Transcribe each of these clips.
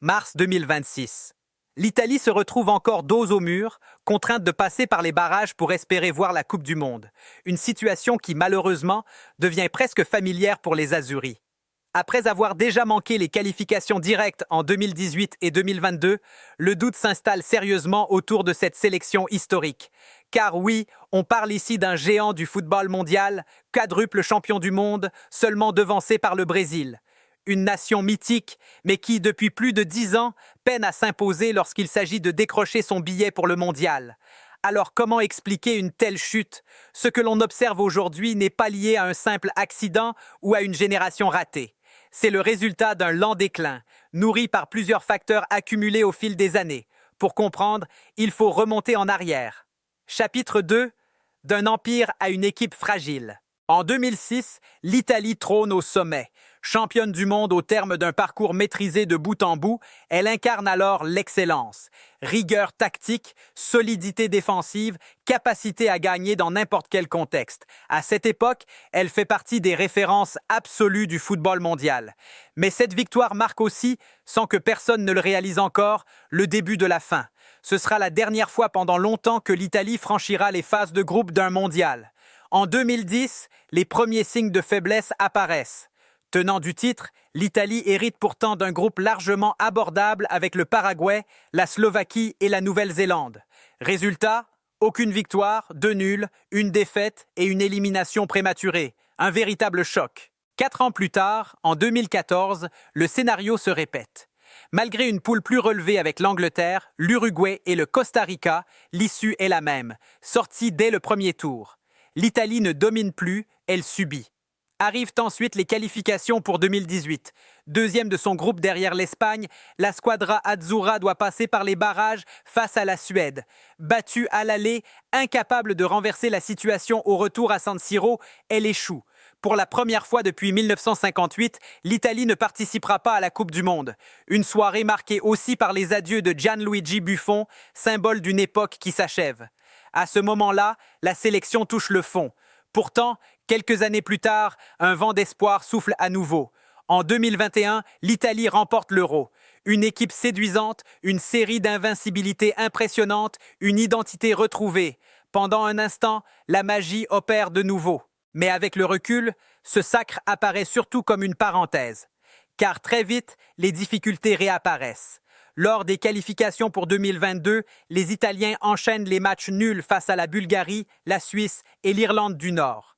Mars 2026. L'Italie se retrouve encore dos au mur, contrainte de passer par les barrages pour espérer voir la Coupe du Monde. Une situation qui, malheureusement, devient presque familière pour les Azuris. Après avoir déjà manqué les qualifications directes en 2018 et 2022, le doute s'installe sérieusement autour de cette sélection historique. Car oui, on parle ici d'un géant du football mondial, quadruple champion du monde, seulement devancé par le Brésil. Une nation mythique, mais qui, depuis plus de 10 ans, peine à s'imposer lorsqu'il s'agit de décrocher son billet pour le mondial. Alors comment expliquer une telle chute? Ce que l'on observe aujourd'hui n'est pas lié à un simple accident ou à une génération ratée. C'est le résultat d'un lent déclin, nourri par plusieurs facteurs accumulés au fil des années. Pour comprendre, il faut remonter en arrière. Chapitre 2. D'un empire à une équipe fragile. En 2006, l'Italie trône au sommet. Championne du monde au terme d'un parcours maîtrisé de bout en bout, elle incarne alors l'excellence. Rigueur tactique, solidité défensive, capacité à gagner dans n'importe quel contexte. À cette époque, elle fait partie des références absolues du football mondial. Mais cette victoire marque aussi, sans que personne ne le réalise encore, le début de la fin. Ce sera la dernière fois pendant longtemps que l'Italie franchira les phases de groupe d'un mondial. En 2010, les premiers signes de faiblesse apparaissent. Tenant du titre, l'Italie hérite pourtant d'un groupe largement abordable avec le Paraguay, la Slovaquie et la Nouvelle-Zélande. Résultat, aucune victoire, 2 nuls, une défaite et une élimination prématurée. Un véritable choc. 4 ans plus tard, en 2014, le scénario se répète. Malgré une poule plus relevée avec l'Angleterre, l'Uruguay et le Costa Rica, l'issue est la même, sortie dès le premier tour. L'Italie ne domine plus, elle subit. Arrivent ensuite les qualifications pour 2018. Deuxième de son groupe derrière l'Espagne, la Squadra Azzurra doit passer par les barrages face à la Suède. Battue à l'aller, incapable de renverser la situation au retour à San Siro, elle échoue. Pour la première fois depuis 1958, l'Italie ne participera pas à la Coupe du Monde. Une soirée marquée aussi par les adieux de Gianluigi Buffon, symbole d'une époque qui s'achève. À ce moment-là, la sélection touche le fond. Pourtant, quelques années plus tard, un vent d'espoir souffle à nouveau. En 2021, l'Italie remporte l'Euro. Une équipe séduisante, une série d'invincibilités impressionnantes, une identité retrouvée. Pendant un instant, la magie opère de nouveau. Mais avec le recul, ce sacre apparaît surtout comme une parenthèse. Car très vite, les difficultés réapparaissent. Lors des qualifications pour 2022, les Italiens enchaînent les matchs nuls face à la Bulgarie, la Suisse et l'Irlande du Nord.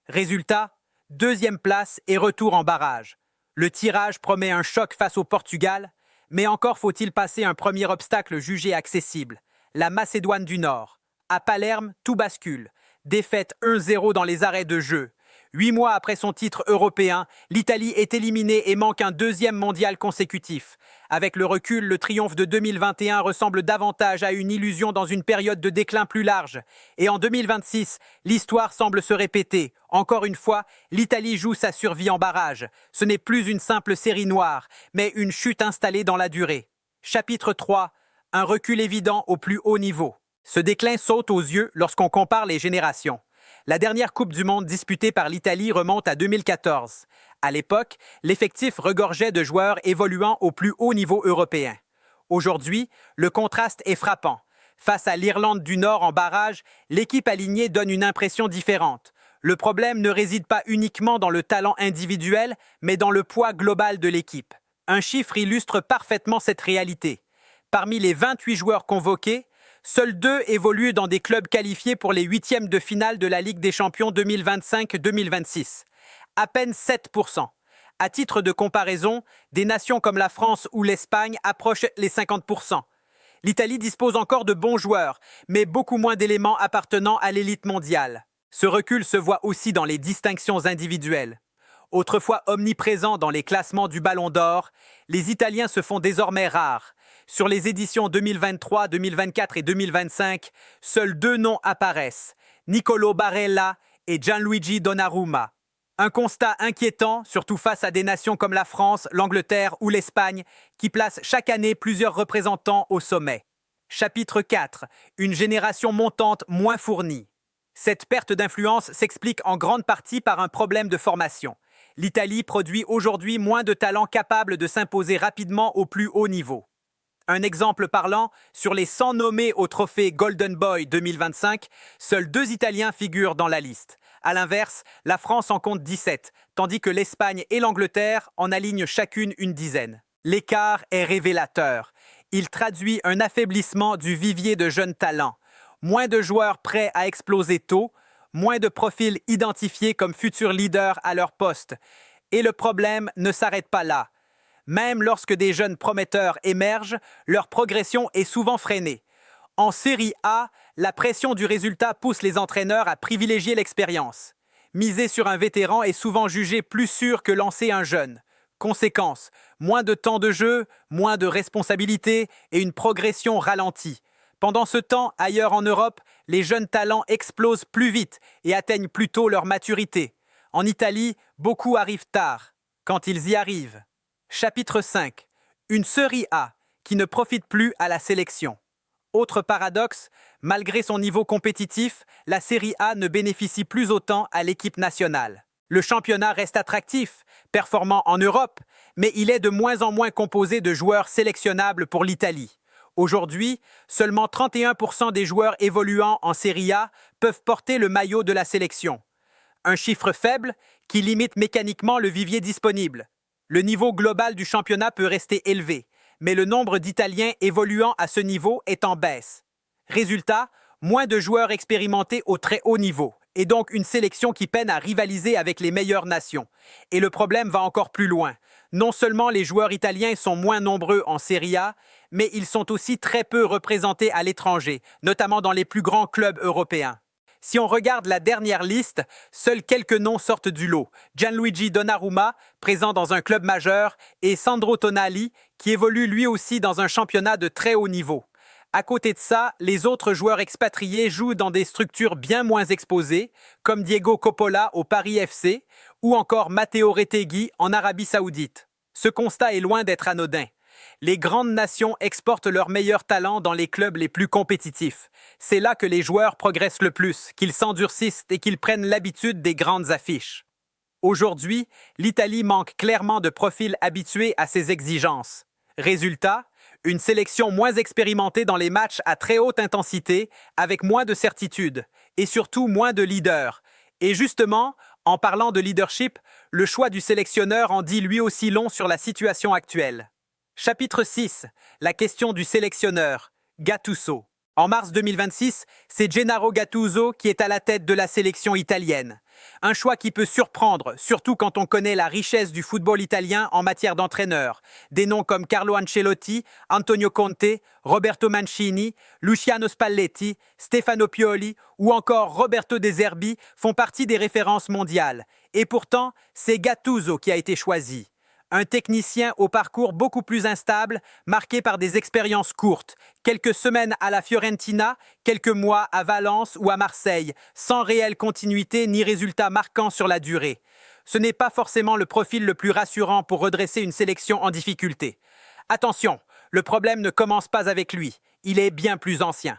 Résultat, 2e place et retour en barrage. Le tirage promet un choc face au Portugal, mais encore faut-il passer un premier obstacle jugé accessible, la Macédoine du Nord. À Palerme, tout bascule. Défaite 1-0 dans les arrêts de jeu. 8 mois après son titre européen, l'Italie est éliminée et manque un 2e mondial consécutif. Avec le recul, le triomphe de 2021 ressemble davantage à une illusion dans une période de déclin plus large. Et en 2026, l'histoire semble se répéter. Encore une fois, l'Italie joue sa survie en barrage. Ce n'est plus une simple série noire, mais une chute installée dans la durée. Chapitre 3. Un recul évident au plus haut niveau. Ce déclin saute aux yeux lorsqu'on compare les générations. La dernière Coupe du Monde disputée par l'Italie remonte à 2014. À l'époque, l'effectif regorgeait de joueurs évoluant au plus haut niveau européen. Aujourd'hui, le contraste est frappant. Face à l'Irlande du Nord en barrage, l'équipe alignée donne une impression différente. Le problème ne réside pas uniquement dans le talent individuel, mais dans le poids global de l'équipe. Un chiffre illustre parfaitement cette réalité. Parmi les 28 joueurs convoqués, seuls 2 évoluent dans des clubs qualifiés pour les 8e de finale de la Ligue des Champions 2025-2026. À peine 7%. À titre de comparaison, des nations comme la France ou l'Espagne approchent les 50%. L'Italie dispose encore de bons joueurs, mais beaucoup moins d'éléments appartenant à l'élite mondiale. Ce recul se voit aussi dans les distinctions individuelles. Autrefois omniprésents dans les classements du Ballon d'Or, les Italiens se font désormais rares. Sur les éditions 2023, 2024 et 2025, seuls 2 noms apparaissent, Niccolò Barella et Gianluigi Donnarumma. Un constat inquiétant, surtout face à des nations comme la France, l'Angleterre ou l'Espagne, qui placent chaque année plusieurs représentants au sommet. Chapitre 4. Une génération montante moins fournie. Cette perte d'influence s'explique en grande partie par un problème de formation. L'Italie produit aujourd'hui moins de talents capables de s'imposer rapidement au plus haut niveau. Un exemple parlant, sur les 100 nommés au trophée Golden Boy 2025, seuls 2 Italiens figurent dans la liste. À l'inverse, la France en compte 17, tandis que l'Espagne et l'Angleterre en alignent chacune une dizaine. L'écart est révélateur. Il traduit un affaiblissement du vivier de jeunes talents. Moins de joueurs prêts à exploser tôt, moins de profils identifiés comme futurs leaders à leur poste. Et le problème ne s'arrête pas là. Même lorsque des jeunes prometteurs émergent, leur progression est souvent freinée. En Série A, la pression du résultat pousse les entraîneurs à privilégier l'expérience. Miser sur un vétéran est souvent jugé plus sûr que lancer un jeune. Conséquence, moins de temps de jeu, moins de responsabilités et une progression ralentie. Pendant ce temps, ailleurs en Europe, les jeunes talents explosent plus vite et atteignent plus tôt leur maturité. En Italie, beaucoup arrivent tard, quand ils y arrivent. Chapitre 5. Une Serie A qui ne profite plus à la sélection. Autre paradoxe, malgré son niveau compétitif, la Serie A ne bénéficie plus autant à l'équipe nationale. Le championnat reste attractif, performant en Europe, mais il est de moins en moins composé de joueurs sélectionnables pour l'Italie. Aujourd'hui, seulement 31% des joueurs évoluant en Serie A peuvent porter le maillot de la sélection. Un chiffre faible qui limite mécaniquement le vivier disponible. Le niveau global du championnat peut rester élevé, mais le nombre d'Italiens évoluant à ce niveau est en baisse. Résultat, moins de joueurs expérimentés au très haut niveau, et donc une sélection qui peine à rivaliser avec les meilleures nations. Et le problème va encore plus loin. Non seulement les joueurs italiens sont moins nombreux en Serie A, mais ils sont aussi très peu représentés à l'étranger, notamment dans les plus grands clubs européens. Si on regarde la dernière liste, seuls quelques noms sortent du lot. Gianluigi Donnarumma, présent dans un club majeur, et Sandro Tonali, qui évolue lui aussi dans un championnat de très haut niveau. À côté de ça, les autres joueurs expatriés jouent dans des structures bien moins exposées, comme Diego Coppola au Paris FC ou encore Matteo Retegui en Arabie Saoudite. Ce constat est loin d'être anodin. Les grandes nations exportent leurs meilleurs talents dans les clubs les plus compétitifs. C'est là que les joueurs progressent le plus, qu'ils s'endurcissent et qu'ils prennent l'habitude des grandes affiches. Aujourd'hui, l'Italie manque clairement de profils habitués à ces exigences. Résultat, une sélection moins expérimentée dans les matchs à très haute intensité, avec moins de certitude, et surtout moins de leaders. Et justement, en parlant de leadership, le choix du sélectionneur en dit lui aussi long sur la situation actuelle. Chapitre 6. La question du sélectionneur. Gattuso. En mars 2026, c'est Gennaro Gattuso qui est à la tête de la sélection italienne. Un choix qui peut surprendre, surtout quand on connaît la richesse du football italien en matière d'entraîneurs. Des noms comme Carlo Ancelotti, Antonio Conte, Roberto Mancini, Luciano Spalletti, Stefano Pioli ou encore Roberto De Zerbi font partie des références mondiales. Et pourtant, c'est Gattuso qui a été choisi. Un technicien au parcours beaucoup plus instable, marqué par des expériences courtes, quelques semaines à la Fiorentina, quelques mois à Valence ou à Marseille, sans réelle continuité ni résultat marquant sur la durée. Ce n'est pas forcément le profil le plus rassurant pour redresser une sélection en difficulté. Attention, le problème ne commence pas avec lui, il est bien plus ancien.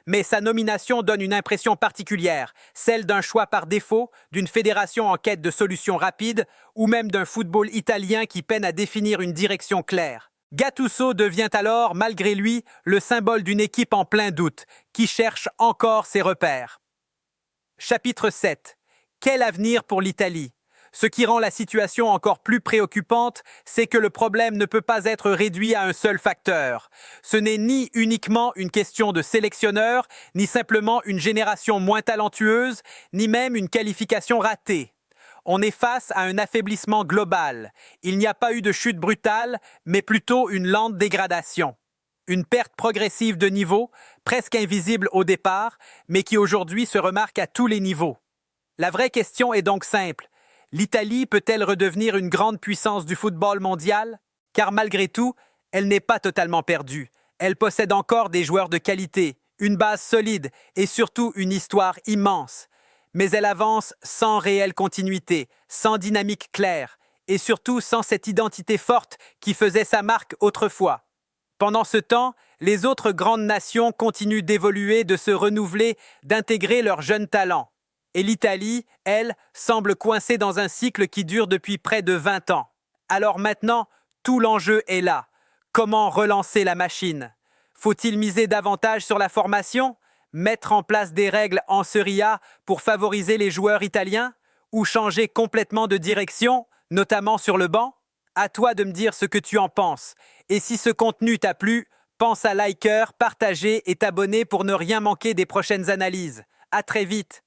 Mais sa nomination donne une impression particulière, celle d'un choix par défaut, d'une fédération en quête de solutions rapides, ou même d'un football italien qui peine à définir une direction claire. Gattuso devient alors, malgré lui, le symbole d'une équipe en plein doute, qui cherche encore ses repères. Chapitre 7. Quel avenir pour l'Italie ? Ce qui rend la situation encore plus préoccupante, c'est que le problème ne peut pas être réduit à un seul facteur. Ce n'est ni uniquement une question de sélectionneur, ni simplement une génération moins talentueuse, ni même une qualification ratée. On est face à un affaiblissement global. Il n'y a pas eu de chute brutale, mais plutôt une lente dégradation. Une perte progressive de niveau, presque invisible au départ, mais qui aujourd'hui se remarque à tous les niveaux. La vraie question est donc simple. L'Italie peut-elle redevenir une grande puissance du football mondial? Car malgré tout, elle n'est pas totalement perdue. Elle possède encore des joueurs de qualité, une base solide et surtout une histoire immense. Mais elle avance sans réelle continuité, sans dynamique claire et surtout sans cette identité forte qui faisait sa marque autrefois. Pendant ce temps, les autres grandes nations continuent d'évoluer, de se renouveler, d'intégrer leurs jeunes talents. Et l'Italie, elle, semble coincée dans un cycle qui dure depuis près de 20 ans. Alors maintenant, tout l'enjeu est là. Comment relancer la machine? Faut-il miser davantage sur la formation? Mettre en place des règles en Serie A pour favoriser les joueurs italiens? Ou changer complètement de direction, notamment sur le banc? À toi de me dire ce que tu en penses. Et si ce contenu t'a plu, pense à liker, partager et t'abonner pour ne rien manquer des prochaines analyses. À très vite!